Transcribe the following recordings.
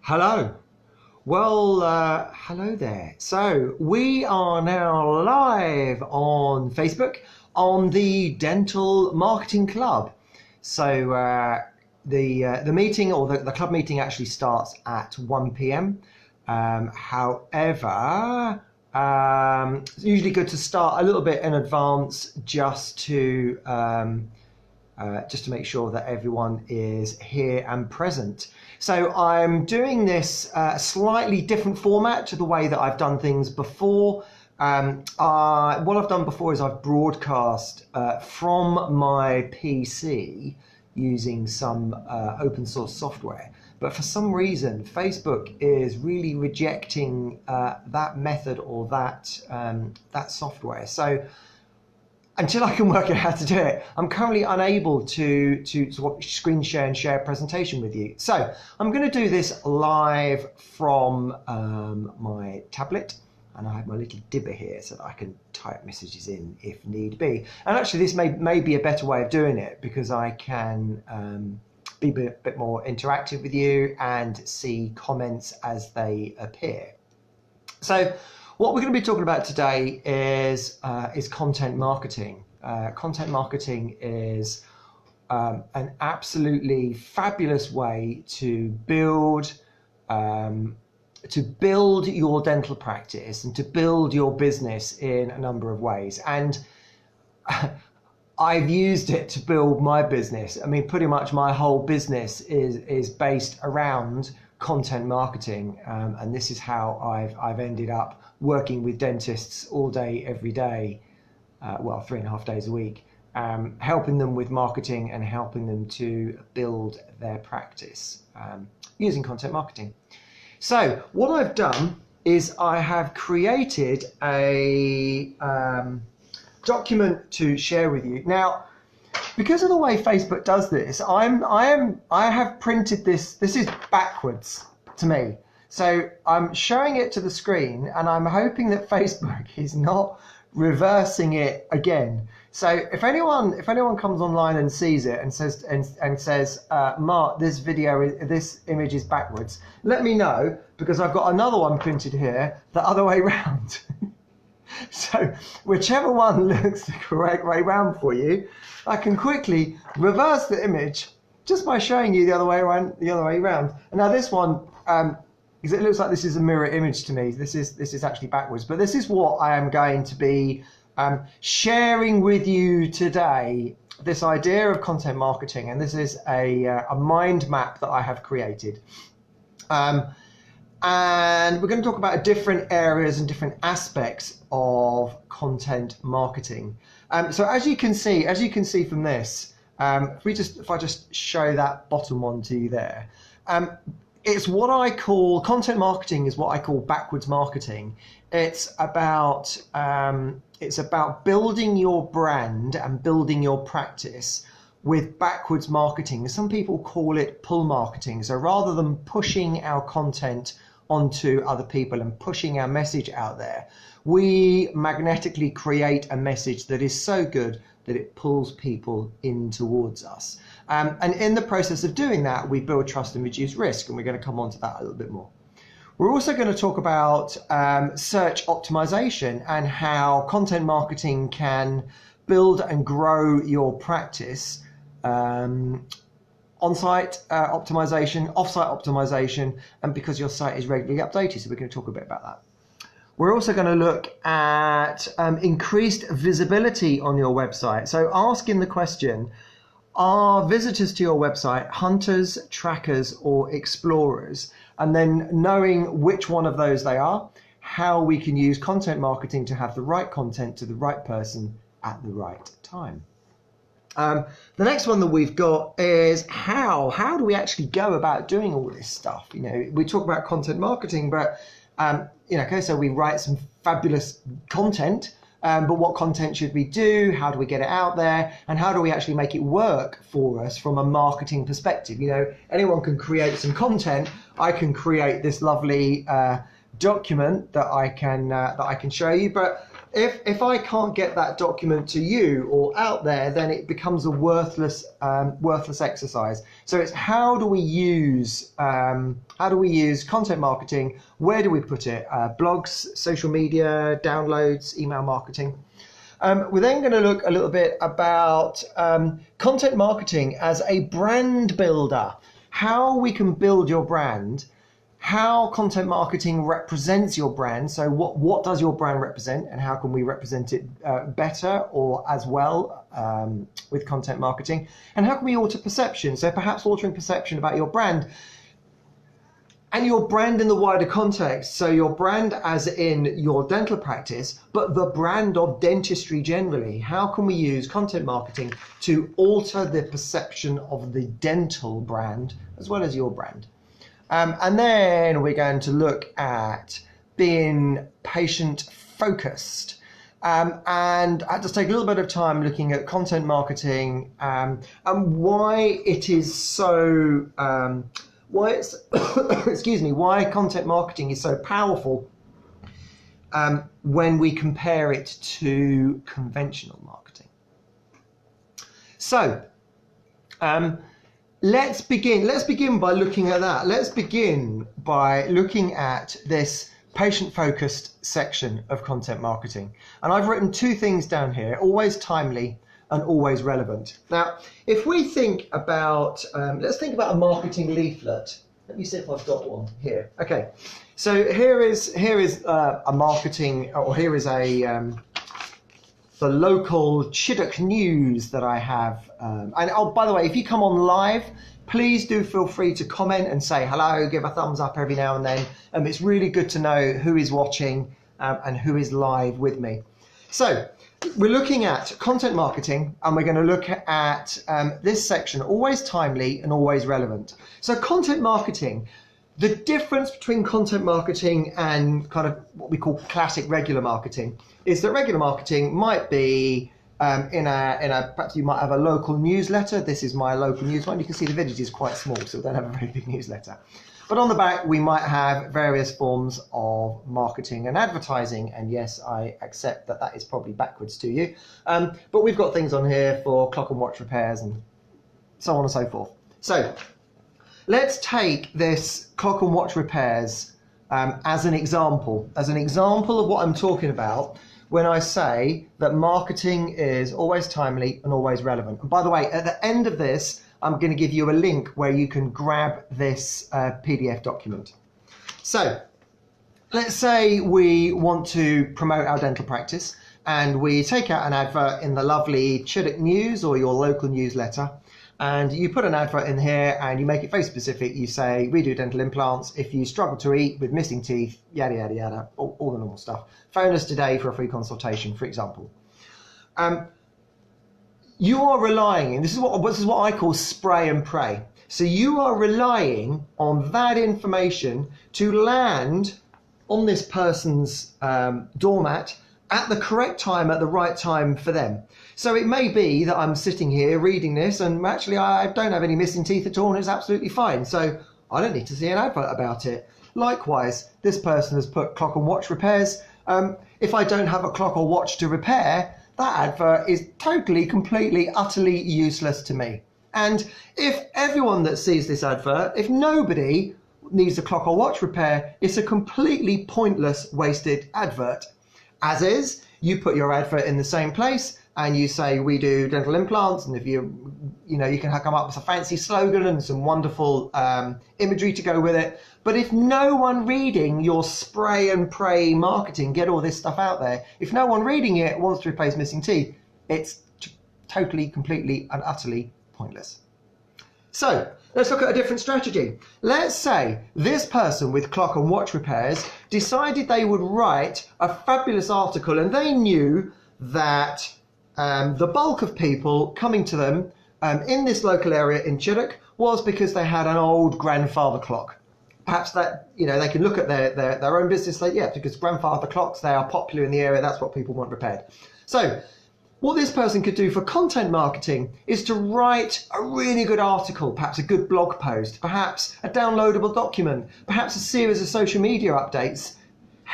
Hello. Hello there. So we are now live on Facebook on the Dental Marketing Club. So the meeting or the club meeting actually starts at 1 p.m. However, it's usually good to start a little bit in advance just to make sure that everyone is here and present. So I'm doing this slightly different format to the way that I've done things before. What I've done before is I've broadcast from my PC using some open source software. But for some reason, Facebook is really rejecting that method or that software. So until I can work out how to do it, I'm currently unable to screen share and share a presentation with you. So I'm going to do this live from my tablet, and I have my little dibber here so that I can type messages in if need be. And actually this may be a better way of doing it, because I can be a bit more interactive with you and see comments as they appear. So what we're going to be talking about today is content marketing. Content marketing is an absolutely fabulous way to build your dental practice and to build your business in a number of ways. And I've used it to build my business. I mean, pretty much my whole business is based around content marketing, and this is how I've ended up working with dentists all day, every day, 3.5 days a week, helping them with marketing and helping them to build their practice using content marketing. So what I've done is I have created a document to share with you. Now, because of the way Facebook does this, I have printed this. This is backwards to me. So I'm showing it to the screen, and I'm hoping that Facebook is not reversing it again. So if anyone comes online and sees it and says, Mark, this image is backwards, let me know, because I've got another one printed here the other way round. So whichever one looks the correct way round for you, I can quickly reverse the image just by showing you the other way around. And now this one, because it looks like this is a mirror image to me, this is actually backwards. But this is what I am going to be sharing with you today. This idea of content marketing, and this is a mind map that I have created. And we're going to talk about different areas and different aspects of content marketing. So as you can see from this, if I just show that bottom one to you there, it's what I call content marketing is what I call backwards marketing. It's about building your brand and building your practice with backwards marketing. Some people call it pull marketing. So rather than pushing our content onto other people and pushing our message out there, we magnetically create a message that is so good that it pulls people in towards us. And in the process of doing that, we build trust and reduce risk, and we're going to come on to that a little bit more. We're also going to talk about search optimization and how content marketing can build and grow your practice. On-site optimization, off-site optimization, and because your site is regularly updated. So we're going to talk a bit about that. We're also going to look at increased visibility on your website. So asking the question, are visitors to your website hunters, trackers, or explorers? And then knowing which one of those they are, how we can use content marketing to have the right content to the right person at the right time. The next one that we've got is how do we actually go about doing all this stuff? You know, we talk about content marketing, but so we write some fabulous content, but what content should we do? How do we get it out there? And how do we actually make it work for us from a marketing perspective? You know, anyone can create some content. I can create this lovely document that I can show you, but if I can't get that document to you or out there, then it becomes a worthless exercise. So it's how do we use content marketing? Where do we put it? Blogs, social media, downloads, email marketing. We're then going to look a little bit about content marketing as a brand builder, how we can build your brand, how content marketing represents your brand. So what does your brand represent, and how can we represent it better or as well with content marketing, and how can we alter perception? So perhaps altering perception about your brand and your brand in the wider context. So your brand as in your dental practice, but the brand of dentistry generally. How can we use content marketing to alter the perception of the dental brand as well as your brand? And then we're going to look at being patient focused. And I just take a little bit of time looking at content marketing and why it is so why content marketing is so powerful when we compare it to conventional marketing. So let's begin by looking at that. Let's begin by looking at this patient-focused section of content marketing. And I've written two things down here: always timely and always relevant. Now, if we think about, let's think about a marketing leaflet. Let me see if I've got one here. Okay, so here is a marketing, or here is the local Chiddock news that I have. And oh, by the way, if you come on live, please do feel free to comment and say hello, give a thumbs up every now and then. It's really good to know who is watching and who is live with me. So we're looking at content marketing, and we're going to look at this section, always timely and always relevant. So content marketing, the difference between content marketing and kind of what we call classic regular marketing is that regular marketing might be perhaps you might have a local newsletter. This is my local newsletter. You can see the village is quite small, so we don't have a very big newsletter. But on the back, we might have various forms of marketing and advertising. And yes, I accept that that is probably backwards to you. But we've got things on here for clock and watch repairs and so on and so forth. So let's take this clock and watch repairs as an example of what I'm talking about when I say that marketing is always timely and always relevant. And by the way, at the end of this, I'm going to give you a link where you can grab this PDF document. So let's say we want to promote our dental practice, and we take out an advert in the lovely Chiddock News or your local newsletter, and you put an advert in here and you make it very specific. You say, we do dental implants. If you struggle to eat with missing teeth, yada, yada, yada, all the normal stuff. Phone us today for a free consultation, for example. You are relying, and this is what I call spray and pray. So you are relying on that information to land on this person's doormat at the correct time, at the right time for them. So it may be that I'm sitting here reading this and actually I don't have any missing teeth at all and it's absolutely fine. So I don't need to see an advert about it. Likewise, this person has put clock and watch repairs. If I don't have a clock or watch to repair, that advert is totally, completely, utterly useless to me. And if everyone that sees this advert, if nobody needs a clock or watch repair, it's a completely pointless, wasted advert. As is, you put your advert in the same place and you say, we do dental implants, and if you can come up with a fancy slogan and some wonderful imagery to go with it. But if no one reading your spray and pray marketing, get all this stuff out there, if no one reading it wants to replace missing teeth, it's totally, completely and utterly pointless. So let's look at a different strategy. Let's say this person with clock and watch repairs decided they would write a fabulous article, and they knew that the bulk of people coming to them in this local area in Chiddock was because they had an old grandfather clock. Perhaps that, they can look at their own business like, yeah, because grandfather clocks, they are popular in the area, that's what people want repaired. So what this person could do for content marketing is to write a really good article, perhaps a good blog post, perhaps a downloadable document, perhaps a series of social media updates,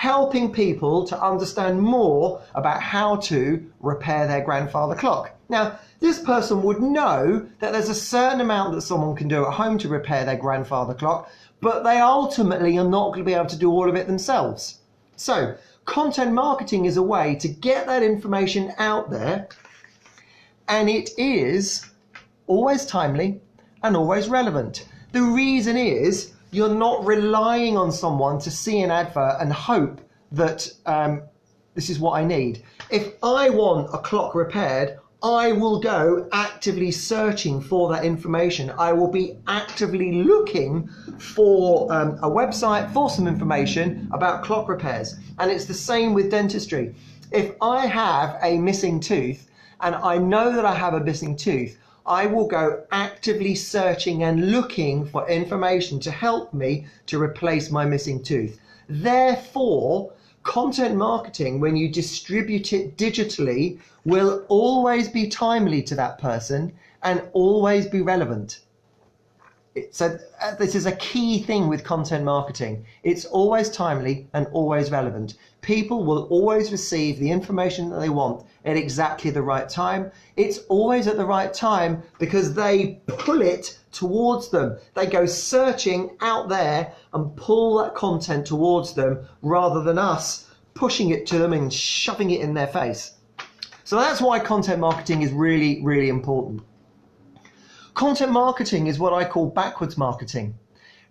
helping people to understand more about how to repair their grandfather clock. Now, this person would know that there's a certain amount that someone can do at home to repair their grandfather clock, but they ultimately are not going to be able to do all of it themselves. So, content marketing is a way to get that information out there, and it is always timely and always relevant. The reason is you're not relying on someone to see an advert and hope that this is what I need. If I want a clock repaired, I will go actively searching for that information. I will be actively looking for a website for some information about clock repairs. And it's the same with dentistry. If I have a missing tooth and I know that I have a missing tooth, I will go actively searching and looking for information to help me to replace my missing tooth. Therefore, content marketing, when you distribute it digitally, will always be timely to that person and always be relevant. So this is a key thing with content marketing. It's always timely and always relevant. People will always receive the information that they want at exactly the right time. It's always at the right time because they pull it towards them. They go searching out there and pull that content towards them rather than us pushing it to them and shoving it in their face. So that's why content marketing is really, really important. Content marketing is what I call backwards marketing,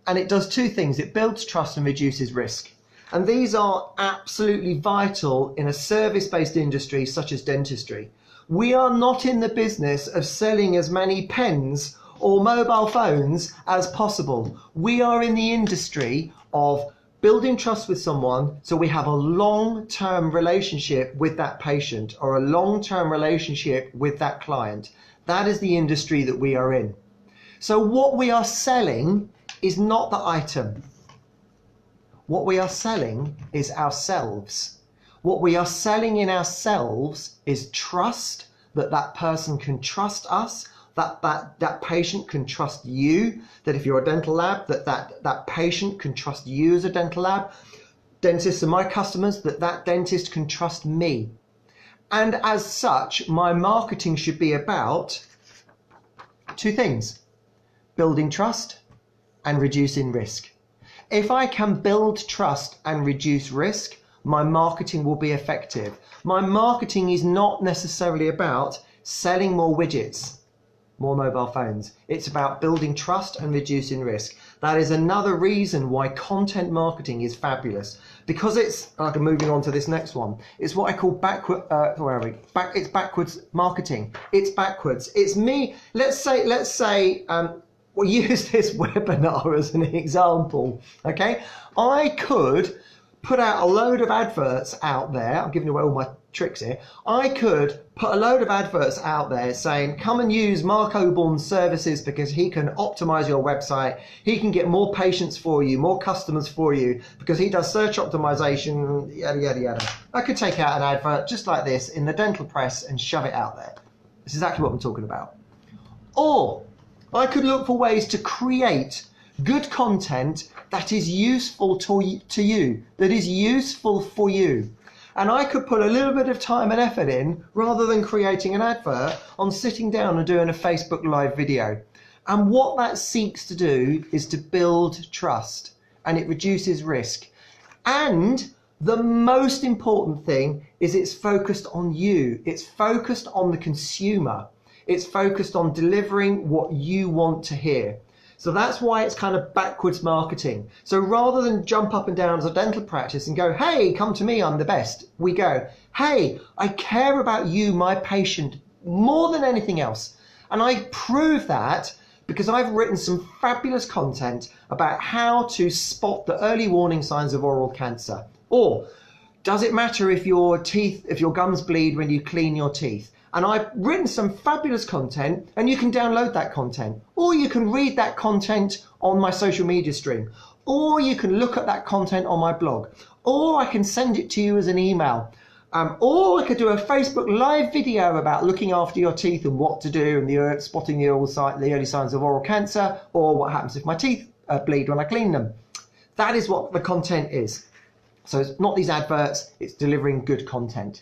and it does two things. It builds trust and reduces risk. And these are absolutely vital in a service-based industry such as dentistry. We are not in the business of selling as many pens or mobile phones as possible. We are in the industry of building trust with someone so we have a long-term relationship with that patient or a long-term relationship with that client. That is the industry that we are in. So what we are selling is not the item. What we are selling is ourselves. What we are selling in ourselves is trust, that that person can trust us, that patient can trust you, that if you're a dental lab, that patient can trust you as a dental lab. Dentists are my customers, that dentist can trust me. And as such, my marketing should be about two things: building trust and reducing risk. If I can build trust and reduce risk, my marketing will be effective. My marketing is not necessarily about selling more widgets, more mobile phones. It's about building trust and reducing risk. That is another reason why content marketing is fabulous, because it's, I'm moving on to this next one. It's what I call it's backwards marketing. It's backwards. It's me. Let's say we'll use this webinar as an example. Okay, I could put out a load of adverts out there. I'm giving away all my tricks here. I could put a load of adverts out there saying, come and use Mark Oborne's services because he can optimize your website. He can get more patients for you, more customers for you because he does search optimization, yada, yada, yada. I could take out an advert just like this in the dental press and shove it out there. This is exactly what I'm talking about. Or I could look for ways to create good content that is useful to you, that is useful for you. And I could put a little bit of time and effort in rather than creating an advert on sitting down and doing a Facebook Live video. And what that seeks to do is to build trust, and it reduces risk. And the most important thing is it's focused on you. It's focused on the consumer. It's focused on delivering what you want to hear. So that's why it's kind of backwards marketing. So rather than jump up and down as a dental practice and go, hey, come to me, I'm the best, we go, hey, I care about you, my patient, more than anything else. And I prove that because I've written some fabulous content about how to spot the early warning signs of oral cancer. Or does it matter if your gums bleed when you clean your teeth? And I've written some fabulous content, and you can download that content, or you can read that content on my social media stream, or you can look at that content on my blog, or I can send it to you as an email, or I could do a Facebook Live video about looking after your teeth and what to do and spotting the early signs of oral cancer, or what happens if my teeth bleed when I clean them. That is what the content is. So it's not these adverts, it's delivering good content.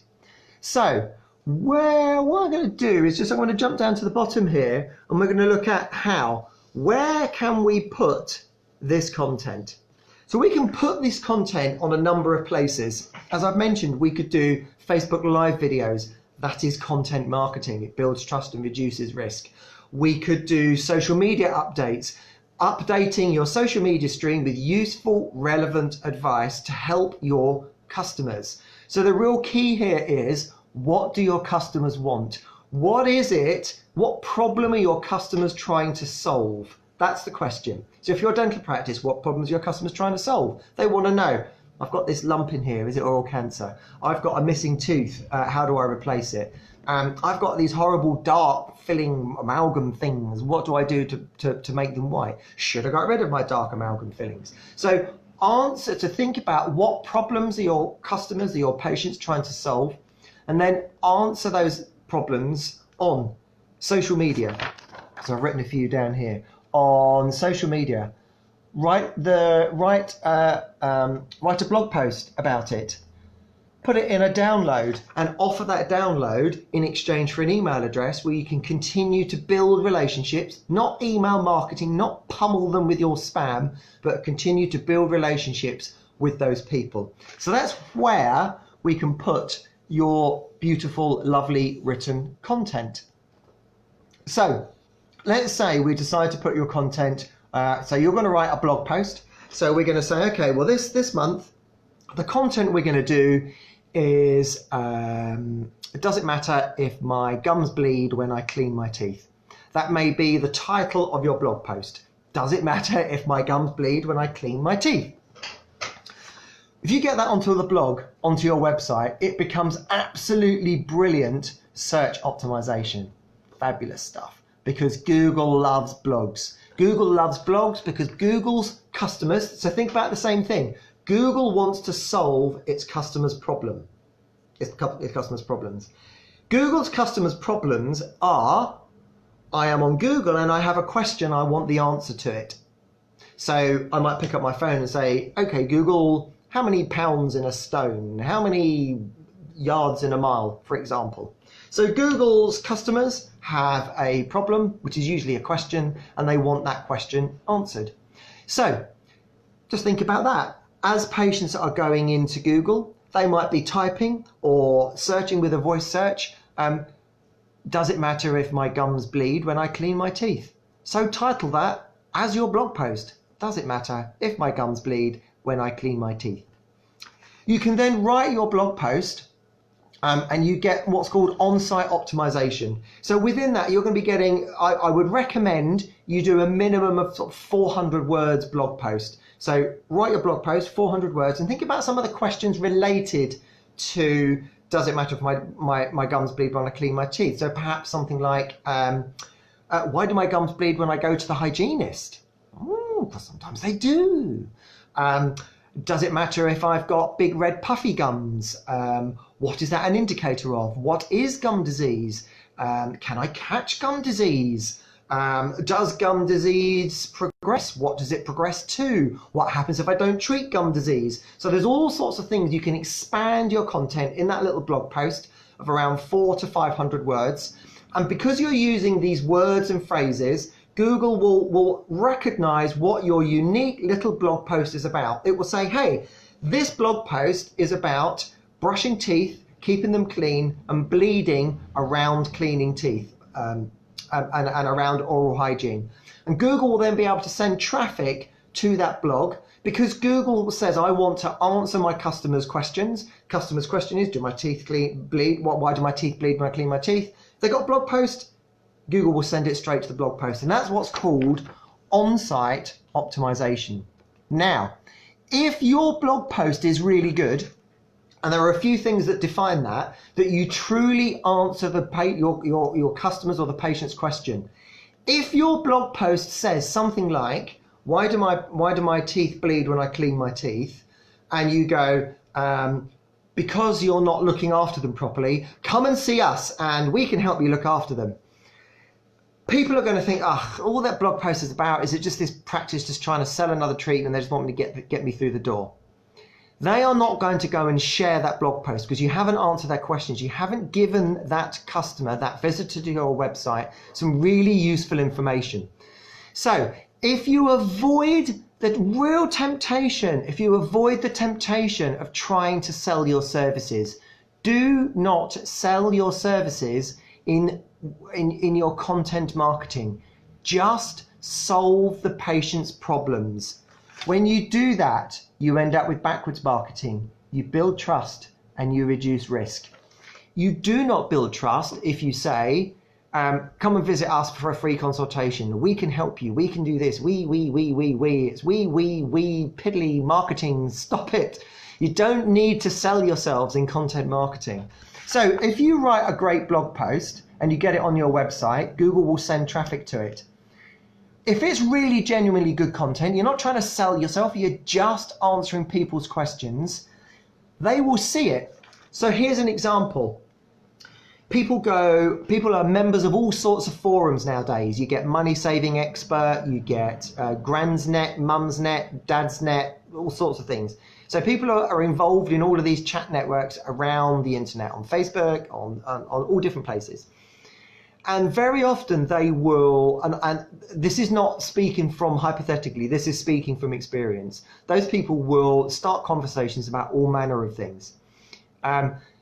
So what I'm going to do is I'm going to jump down to the bottom here, and we're going to look at where can we put this content. So we can put this content on a number of places. As I've mentioned, we could do Facebook Live videos. That is content marketing. It builds trust and reduces risk. We could do social media updates, updating your social media stream with useful, relevant advice to help your customers. So the real key here is, what do your customers want? What is it? What problem are your customers trying to solve? That's the question. So if you're a dental practice, what problems are your customers trying to solve? They want to know, I've got this lump in here, is it oral cancer? I've got a missing tooth, how do I replace it? I've got these horrible dark filling amalgam things, what do I do to make them white? Should I get rid of my dark amalgam fillings? So think about what problems are your customers, are your patients trying to solve, and then answer those problems on social media. So I've written a few down here. On social media, write a blog post about it, put it in a download, and offer that download in exchange for an email address where you can continue to build relationships, not email marketing, not pummel them with your spam, but continue to build relationships with those people. So that's where we can put your beautiful, lovely written content. So let's say we decide to put your content, so you're going to write a blog post. So we're going to say, okay, well this month, the content we're going to do is, it doesn't matter if my gums bleed when I clean my teeth. That may be the title of your blog post. Does it matter if my gums bleed when I clean my teeth? If you get that onto the blog, onto your website, it becomes absolutely brilliant search optimization. Fabulous stuff. Because Google loves blogs. Google loves blogs because Google's customers, so think about the same thing. Google wants to solve its customers' problem. Its customers' problems. Google's customers' problems are, I am on Google and I have a question, I want the answer to it. So I might pick up my phone and say, okay, Google, how many pounds in a stone? How many yards in a mile, for example? So Google's customers have a problem, which is usually a question, and they want that question answered. So just think about that. As patients are going into Google, they might be typing or searching with a voice search. Does it matter if my gums bleed when I clean my teeth? So title that as your blog post. Does it matter if my gums bleed when I clean my teeth? You can then write your blog post and you get what's called on-site optimization. So within that, you're going to be getting, I would recommend you do a minimum of sort of 400 words blog post. So write your blog post, 400 words, and think about some of the questions related to, does it matter if my gums bleed when I clean my teeth? So perhaps something like, why do my gums bleed when I go to the hygienist? Because sometimes they do. Does it matter if I've got big red puffy gums? What is that an indicator of? What is gum disease? Can I catch gum disease? Does gum disease progress? What does it progress to? What happens if I don't treat gum disease? So there's all sorts of things you can expand your content in that little blog post of around 400 to 500 words. And because you're using these words and phrases, Google will recognize what your unique little blog post is about. It will say, hey, this blog post is about brushing teeth, keeping them clean, and bleeding around cleaning teeth and around oral hygiene. And Google will then be able to send traffic to that blog because Google says, I want to answer my customers' questions. Customer's question is, do my teeth bleed? Why do my teeth bleed when I clean my teeth? They got a blog post, Google will send it straight to the blog post. And that's what's called on-site optimization. Now, if your blog post is really good, and there are a few things that define that you truly answer your customers or the patient's question. If your blog post says something like, why do my teeth bleed when I clean my teeth? And you go, because you're not looking after them properly, come and see us and we can help you look after them. People are going to think, all that blog post is about, is it just this practice just trying to sell another treatment and they just want me to get me through the door? They are not going to go and share that blog post because you haven't answered their questions. You haven't given that customer, that visitor to your website, some really useful information. So if you avoid the real temptation, if you avoid the temptation of trying to sell your services, do not sell your services in your content marketing. Just solve the patient's problems. When you do that, you end up with backwards marketing. You build trust and you reduce risk. You do not build trust if you say, come and visit us for a free consultation. We can help you. We can do this. It's we, piddly marketing. Stop it. You don't need to sell yourselves in content marketing. So if you write a great blog post and you get it on your website, Google will send traffic to it. If it's really genuinely good content, you're not trying to sell yourself, you're just answering people's questions, they will see it. So here's an example. People are members of all sorts of forums nowadays. You get Money Saving Expert, you get Grandsnet, Mumsnet, Dadsnet, all sorts of things. So people are involved in all of these chat networks around the internet, on Facebook, on all different places. And very often they will, and this is not speaking from hypothetically, this is speaking from experience. Those people will start conversations about all manner of things.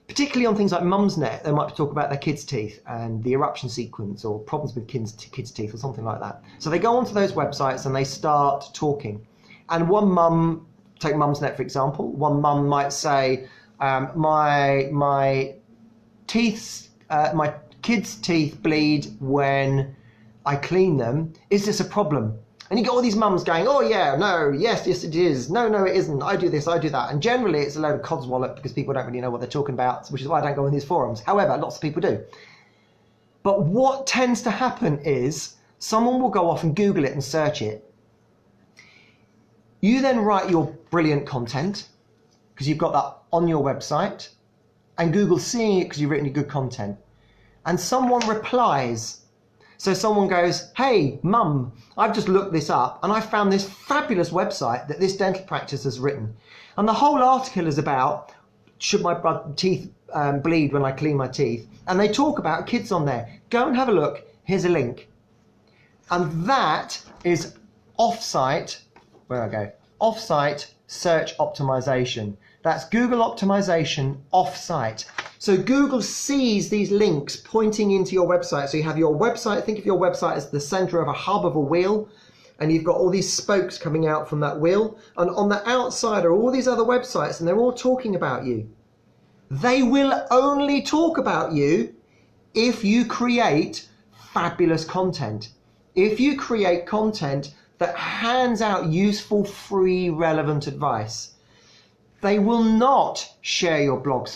Particularly on things like Mumsnet, they might talk about their kids' teeth and the eruption sequence or problems with kids' teeth or something like that. So they go onto those websites and they start talking. And one mum, take Mumsnet for example, one mum might say, my kids' teeth bleed when I clean them. Is this a problem? And you get all these mums going, oh yeah, no, yes it is. No, it isn't. I do this, I do that. And generally it's a load of codswallop because people don't really know what they're talking about, which is why I don't go on these forums. However, lots of people do. But what tends to happen is someone will go off and Google it and search it. You then write your brilliant content because you've got that on your website and Google's seeing it because you've written your good content. And someone replies. So someone goes, hey, mum, I've just looked this up and I found this fabulous website that this dental practice has written. And the whole article is about, should my teeth bleed when I clean my teeth? And they talk about kids on there. Go and have a look. Here's a link. And that is off-site, off-site search optimization. That's Google optimization off-site. So Google sees these links pointing into your website. So you have your website, think of your website as the center of a hub of a wheel, and you've got all these spokes coming out from that wheel. And on the outside are all these other websites, and they're all talking about you. They will only talk about you if you create fabulous content. If you create content that hands out useful, free, relevant advice. They will not share your blog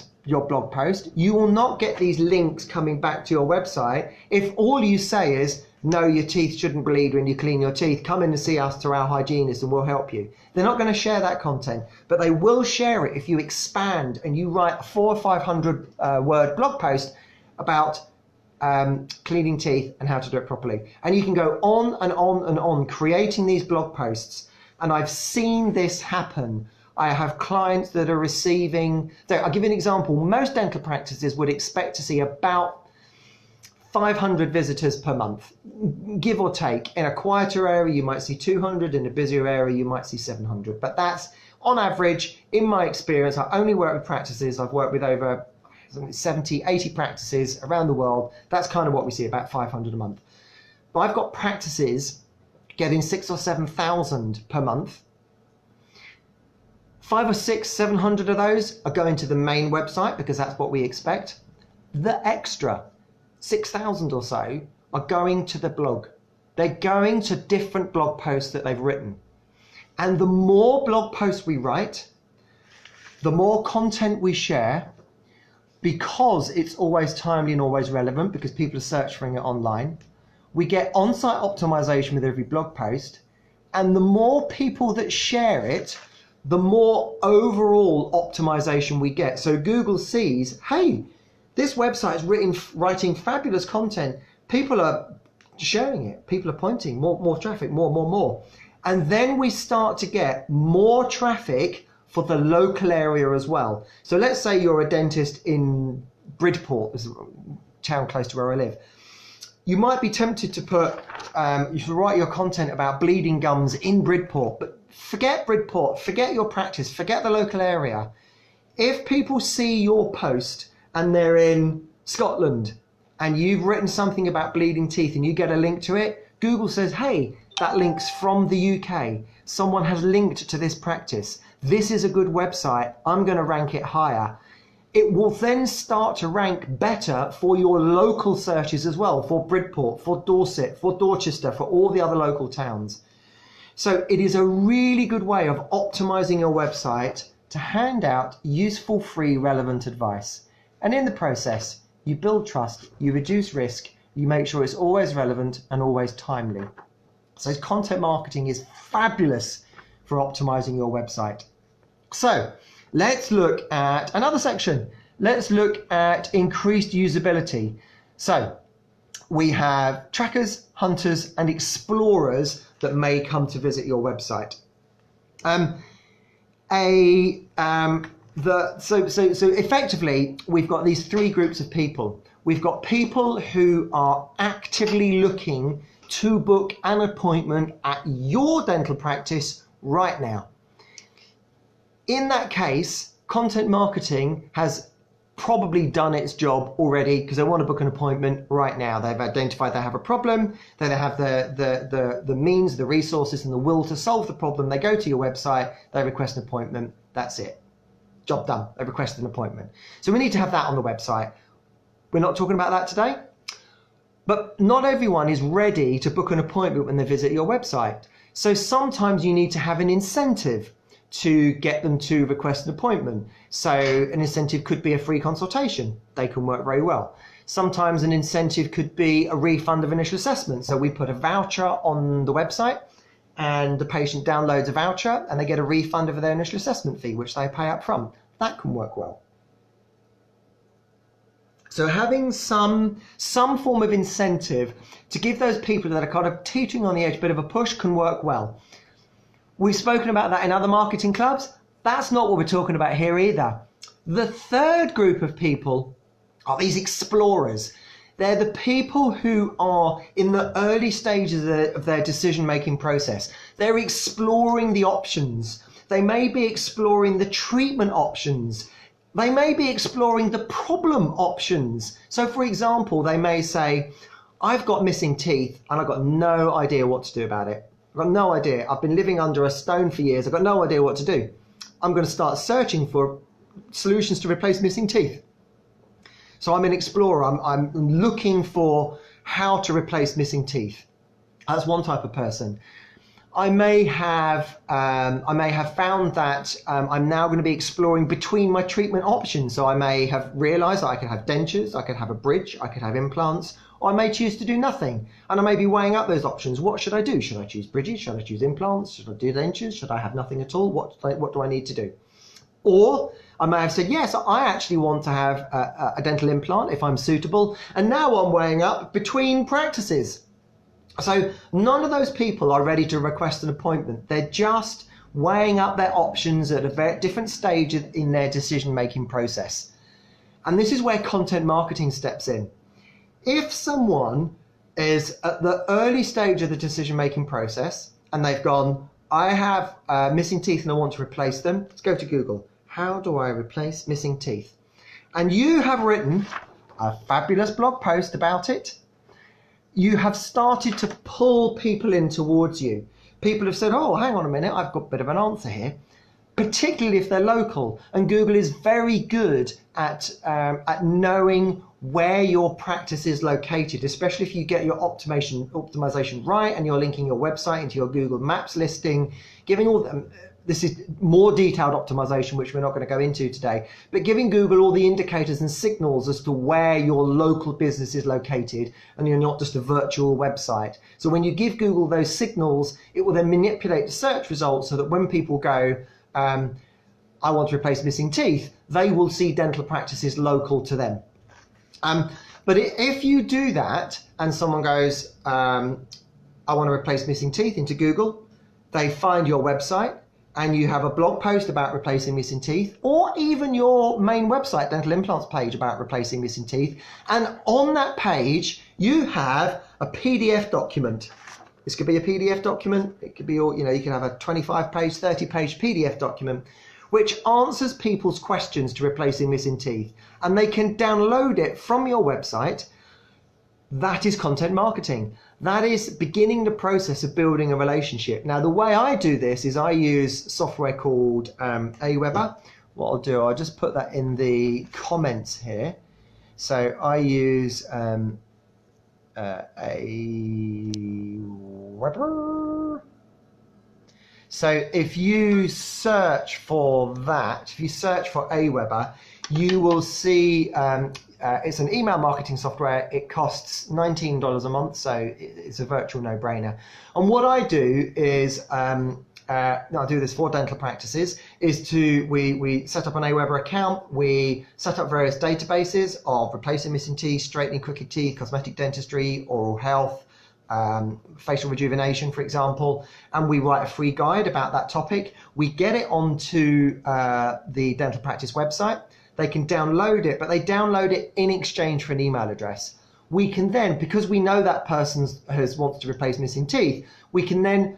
post. You will not get these links coming back to your website if all you say is, no, your teeth shouldn't bleed when you clean your teeth. Come in and see us to our hygienist and we'll help you. They're not going to share that content, but they will share it if you expand and you write a 400 or 500 word blog post about cleaning teeth and how to do it properly. And you can go on and on and on creating these blog posts. And I've seen this happen. I have clients that are receiving, so I'll give you an example. Most dental practices would expect to see about 500 visitors per month, give or take. In a quieter area, you might see 200. In a busier area, you might see 700. But that's on average, in my experience. I only work with practices. I've worked with over 70, 80 practices around the world. That's kind of what we see, about 500 a month. But I've got practices getting 6,000 or 7,000 per month. 500 or 600, 700 of those are going to the main website because that's what we expect. The extra 6,000 or so are going to the blog. They're going to different blog posts that they've written. And the more blog posts we write, the more content we share, because it's always timely and always relevant because people are searching it online. We get on-site optimization with every blog post, and the more people that share it, the more overall optimization we get. So Google sees, hey, this website is writing fabulous content. People are sharing it. People are pointing, more traffic, more. And then we start to get more traffic for the local area as well. So let's say you're a dentist in Bridport, is a town close to where I live. You might be tempted to you should write your content about bleeding gums in Bridport, but forget Bridport, forget your practice, forget the local area. If people see your post and they're in Scotland and you've written something about bleeding teeth and you get a link to it, Google says, hey, that link's from the UK. Someone has linked to this practice. This is a good website. I'm going to rank it higher. It will then start to rank better for your local searches as well, for Bridport, for Dorset, for Dorchester, for all the other local towns. So it is a really good way of optimizing your website to hand out useful, free, relevant advice. And in the process, you build trust, you reduce risk, you make sure it's always relevant and always timely. So content marketing is fabulous for optimizing your website. So let's look at another section. Let's look at increased usability. So we have trackers, hunters, and explorers that may come to visit your website. So effectively, we've got these three groups of people. We've got people who are actively looking to book an appointment at your dental practice right now. In that case, content marketing has probably done its job already because they want to book an appointment right now. They've identified they have a problem, they have the means, the resources and the will to solve the problem. They go to your website, they request an appointment, that's it. Job done, they've requested an appointment. So we need to have that on the website. We're not talking about that today, but not everyone is ready to book an appointment when they visit your website. So sometimes you need to have an incentive to get them to request an appointment. So an incentive could be a free consultation. They can work very well. Sometimes an incentive could be a refund of initial assessment. So we put a voucher on the website and the patient downloads a voucher and they get a refund of their initial assessment fee, which they pay up front. That can work well. So having some form of incentive to give those people that are kind of teetering on the edge a bit of a push can work well. We've spoken about that in other marketing clubs. That's not what we're talking about here either. The third group of people are these explorers. They're the people who are in the early stages of their decision-making process. They're exploring the options. They may be exploring the treatment options. They may be exploring the problem options. So for example, they may say, I've got missing teeth and I've got no idea what to do about it. I've got no idea. I've been living under a stone for years. I've got no idea what to do. I'm going to start searching for solutions to replace missing teeth. So I'm an explorer. I'm looking for how to replace missing teeth. That's one type of person. I may have found that I'm now going to be exploring between my treatment options. So I may have realized that I could have dentures, I could have a bridge, I could have implants, or I may choose to do nothing. And I may be weighing up those options. What should I do? Should I choose bridges? Should I choose implants? Should I do dentures? Should I have nothing at all? What do I need to do? Or I may have said, yes, I actually want to have a dental implant if I'm suitable. And now I'm weighing up between practices. So none of those people are ready to request an appointment. They're just weighing up their options at a very different stage in their decision-making process. And this is where content marketing steps in. If someone is at the early stage of the decision-making process and they've gone, I have missing teeth and I want to replace them, let's go to Google. How do I replace missing teeth? And you have written a fabulous blog post about it. You have started to pull people in towards you. People have said, oh, hang on a minute, I've got a bit of an answer here, particularly if they're local. And Google is very good at knowing where your practice is located, especially if you get your optimization right and you're linking your website into your Google Maps listing, giving all them. This is more detailed optimization, which we're not going to go into today, but giving Google all the indicators and signals as to where your local business is located and you're not just a virtual website. So when you give Google those signals, it will then manipulate the search results so that when people go, I want to replace missing teeth, they will see dental practices local to them. But if you do that and someone goes, I want to replace missing teeth into Google, they find your website, and you have a blog post about replacing missing teeth, or even your main website, dental implants page, about replacing missing teeth, and on that page you have a PDF document. This could be a PDF document, it could be, you can have a 25-page, 30-page PDF document which answers people's questions to replacing missing teeth, and they can download it from your website. That is content marketing. That is beginning the process of building a relationship. Now, the way I do this is I use software called Aweber. What I'll do, I'll just put that in the comments here. So I use Aweber. So if you search for that, if you search for Aweber, you will see it's an email marketing software. It costs $19 a month, so it's a virtual no-brainer. And what I do is, I do this for dental practices, is we set up an Aweber account, we set up various databases of replacing missing teeth, straightening crooked teeth, cosmetic dentistry, oral health, facial rejuvenation, for example, and we write a free guide about that topic. We get it onto the dental practice website. They can download it, but they download it in exchange for an email address. We can then, because we know that person wants to replace missing teeth, we can then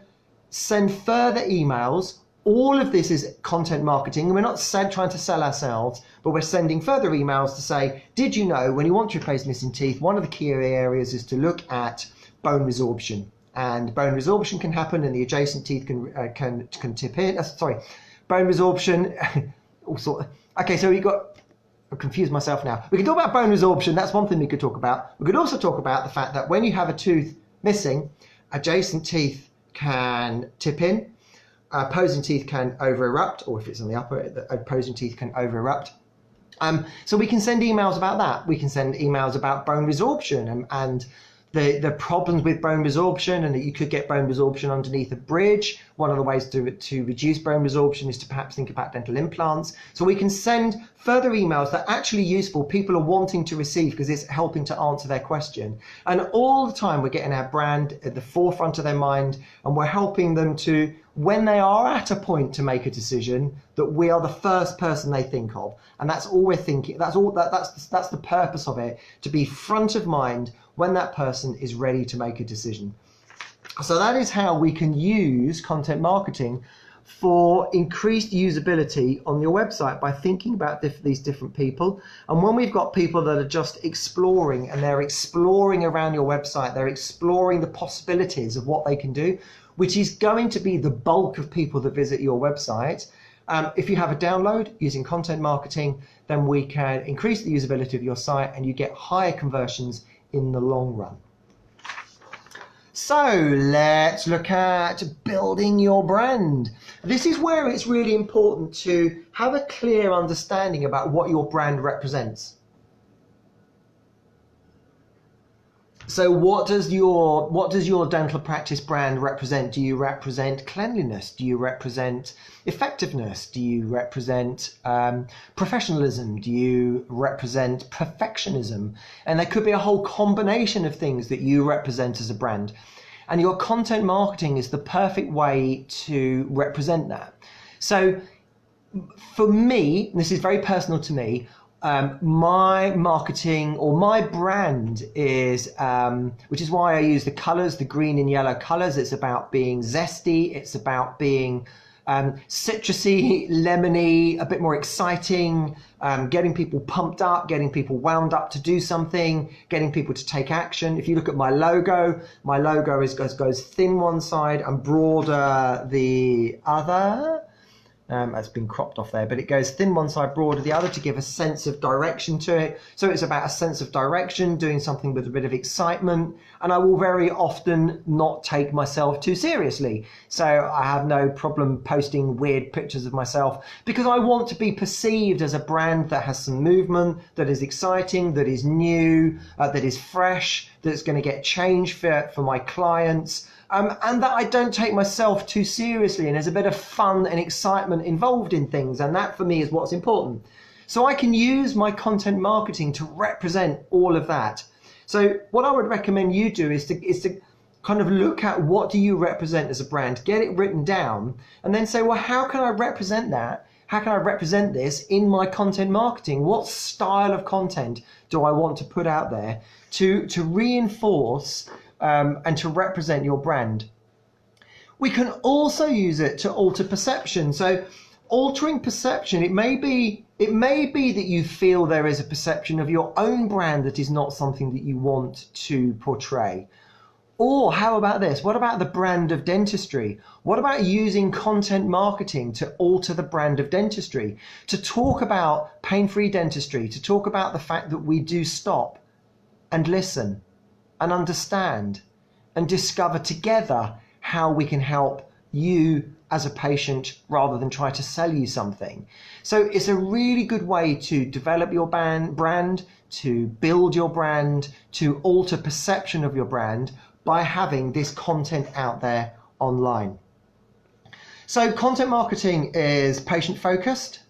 send further emails. All of this is content marketing. We're not trying to sell ourselves, but we're sending further emails to say, did you know when you want to replace missing teeth, one of the key areas is to look at bone resorption. And bone resorption can happen and the adjacent teeth can tip in. Bone resorption. Okay, so I've confused myself now. We can talk about bone resorption. That's one thing we could talk about. We could also talk about the fact that when you have a tooth missing, adjacent teeth can tip in, opposing teeth can over-erupt, or if it's on the upper, the opposing teeth can over-erupt. So we can send emails about that. We can send emails about bone resorption and the problems with bone resorption, and that you could get bone resorption underneath a bridge. One of the ways to reduce bone resorption is to perhaps think about dental implants. So we can send further emails that are actually useful, people are wanting to receive because it's helping to answer their question. And all the time we're getting our brand at the forefront of their mind, and we're helping them to, when they are at a point to make a decision, that we are the first person they think of. And that's all we're thinking. That's the purpose of it, to be front of mind when that person is ready to make a decision. So that is how we can use content marketing for increased usability on your website, by thinking about these different people. And when we've got people that are just exploring, and they're exploring around your website, they're exploring the possibilities of what they can do, which is going to be the bulk of people that visit your website. If you have a download using content marketing, then we can increase the usability of your site and you get higher conversions in the long run. So let's look at building your brand. This is where it's really important to have a clear understanding about what your brand represents. So what does your dental practice brand represent? Do you represent cleanliness? Do you represent effectiveness? Do you represent professionalism? Do you represent perfectionism? And there could be a whole combination of things that you represent as a brand. And your content marketing is the perfect way to represent that. So for me, and this is very personal to me, my marketing or my brand is, which is why I use the colors, the green and yellow colors. It's about being zesty. It's about being citrusy, lemony, a bit more exciting, getting people pumped up, getting people wound up to do something, getting people to take action. If you look at my logo goes thin one side and broader the other. It's been cropped off there, but it goes thin one side, broader the other, to give a sense of direction to it. So it's about a sense of direction, doing something with a bit of excitement. And I will very often not take myself too seriously. So I have no problem posting weird pictures of myself, because I want to be perceived as a brand that has some movement, that is exciting, that is new, that is fresh, that's going to get change for my clients. And that I don't take myself too seriously, and there's a bit of fun and excitement involved in things, and that for me is what's important. So I can use my content marketing to represent all of that. So what I would recommend you do is to kind of look at what do you represent as a brand, get it written down, and then say, well, how can I represent that? How can I represent this in my content marketing? What style of content do I want to put out there to reinforce and to represent your brand? We can also use it to alter perception. So altering perception, it may be that you feel there is a perception of your own brand that is not something that you want to portray. Or how about this? What about the brand of dentistry? What about using content marketing to alter the brand of dentistry? To talk about pain-free dentistry, to talk about the fact that we do stop and listen and understand and discover together how we can help you as a patient rather than try to sell you something. So it's a really good way to develop your brand, to build your brand, to alter perception of your brand by having this content out there online. So content marketing is patient focused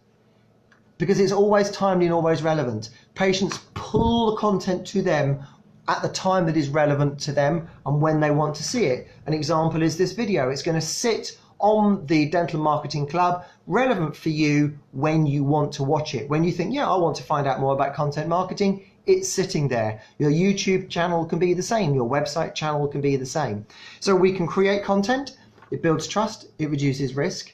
because it's always timely and always relevant. Patients pull the content to them at the time that is relevant to them and when they want to see it. An example is this video. It's going to sit on the Dental Marketing Club, relevant for you when you want to watch it. When you think, yeah, I want to find out more about content marketing, it's sitting there. Your YouTube channel can be the same. Your website channel can be the same. So we can create content. It builds trust. It reduces risk.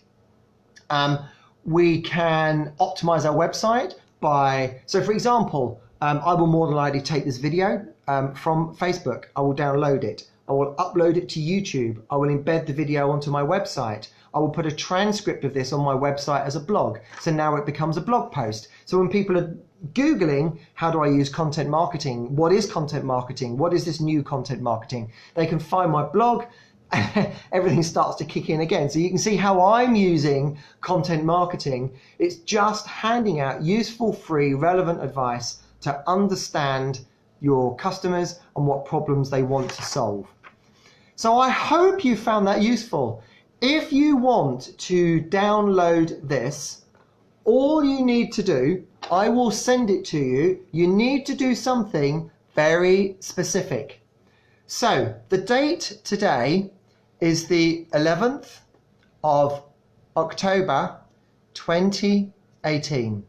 We can optimize our website by, so for example, I will more than likely take this video from Facebook. I will download it. I will upload it to YouTube. I will embed the video onto my website. I will put a transcript of this on my website as a blog. So now it becomes a blog post. So when people are Googling, how do I use content marketing? What is content marketing? What is this new content marketing? They can find my blog. Everything starts to kick in again. So you can see how I'm using content marketing. It's just handing out useful, free, relevant advice to understand your customers and what problems they want to solve. So I hope you found that useful. If you want to download this, all you need to do, I will send it to you. You need to do something very specific. So the date today is the 11th of October 2018.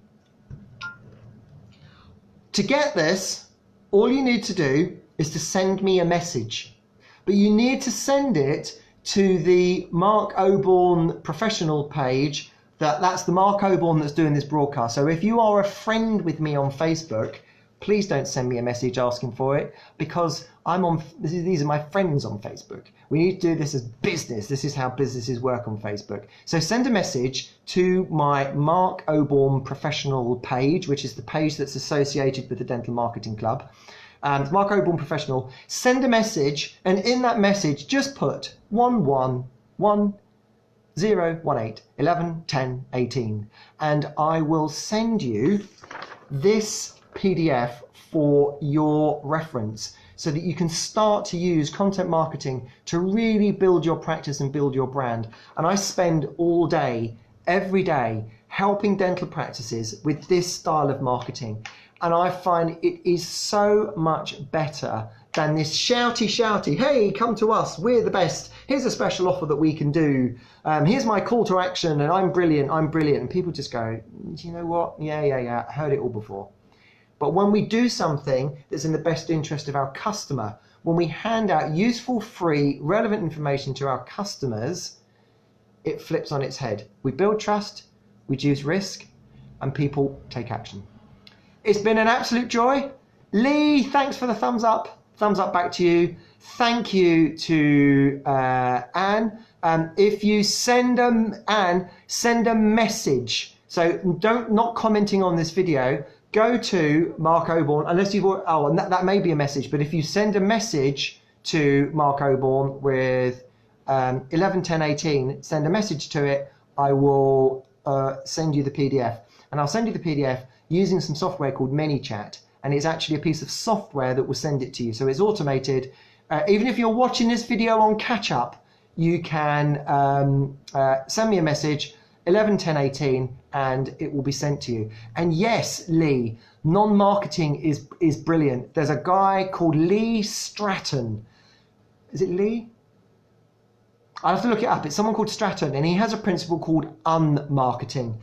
To get this, all you need to do is to send me a message. But you need to send it to the Mark Oborn professional page. That's the Mark Oborn that's doing this broadcast. So if you are a friend with me on Facebook, please don't send me a message asking for it, because these are my friends on Facebook. We need to do this as business. This is how businesses work on Facebook. So send a message to my Mark Oborn professional page, which is the page that's associated with the Dental Marketing Club. Mark Oborn professional. Send a message, and in that message, just put 111-018-11-10-18, and I will send you this PDF for your reference so that you can start to use content marketing to really build your practice and build your brand. And I spend all day, every day, helping dental practices with this style of marketing. And I find it is so much better than this shouty, hey, come to us, we're the best, here's a special offer that we can do, here's my call to action, and I'm brilliant. And people just go, do you know what? Yeah, I heard it all before. But when we do something that's in the best interest of our customer, when we hand out useful, free, relevant information to our customers, it flips on its head. We build trust, reduce risk, and people take action. It's been an absolute joy. Lee, thanks for the thumbs up. Thumbs up back to you. Thank you to Anne. If you send Anne, send a message. So not commenting on this video. Go to Mark Oborn, unless you've and that may be a message, but if you send a message to Mark Oborn with 11-10-18, send a message to it, I will send you the PDF. And I'll send you the PDF using some software called ManyChat, and it's actually a piece of software that will send it to you. So it's automated. Even if you're watching this video on catch up, you can send me a message, 11-10-18, and it will be sent to you. And yes, Lee, non-marketing is brilliant. There's a guy called Lee Stratton. Is it Lee? I'll have to look it up. It's someone called Stratton, and he has a principle called unmarketing.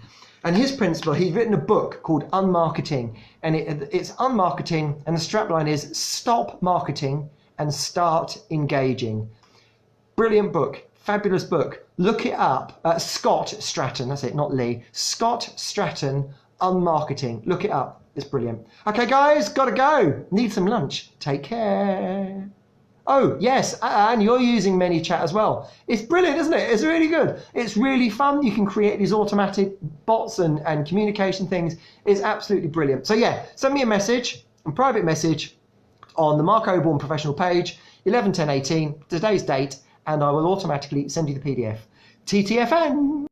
And his principle, he's written a book called Unmarketing, and it's unmarketing, and the strapline is stop marketing and start engaging. Brilliant book, fabulous book. Look it up. Scott Stratton, that's it, not Lee. Scott Stratton, Unmarketing. Look it up. It's brilliant. Okay, guys, gotta go. Need some lunch. Take care. Oh, yes, and you're using ManyChat as well. It's brilliant, isn't it? It's really good. It's really fun. You can create these automatic bots and communication things. It's absolutely brilliant. So yeah, send me a message, a private message on the Mark Oborne professional page, 11/10/18, today's date, and I will automatically send you the PDF. TTFN!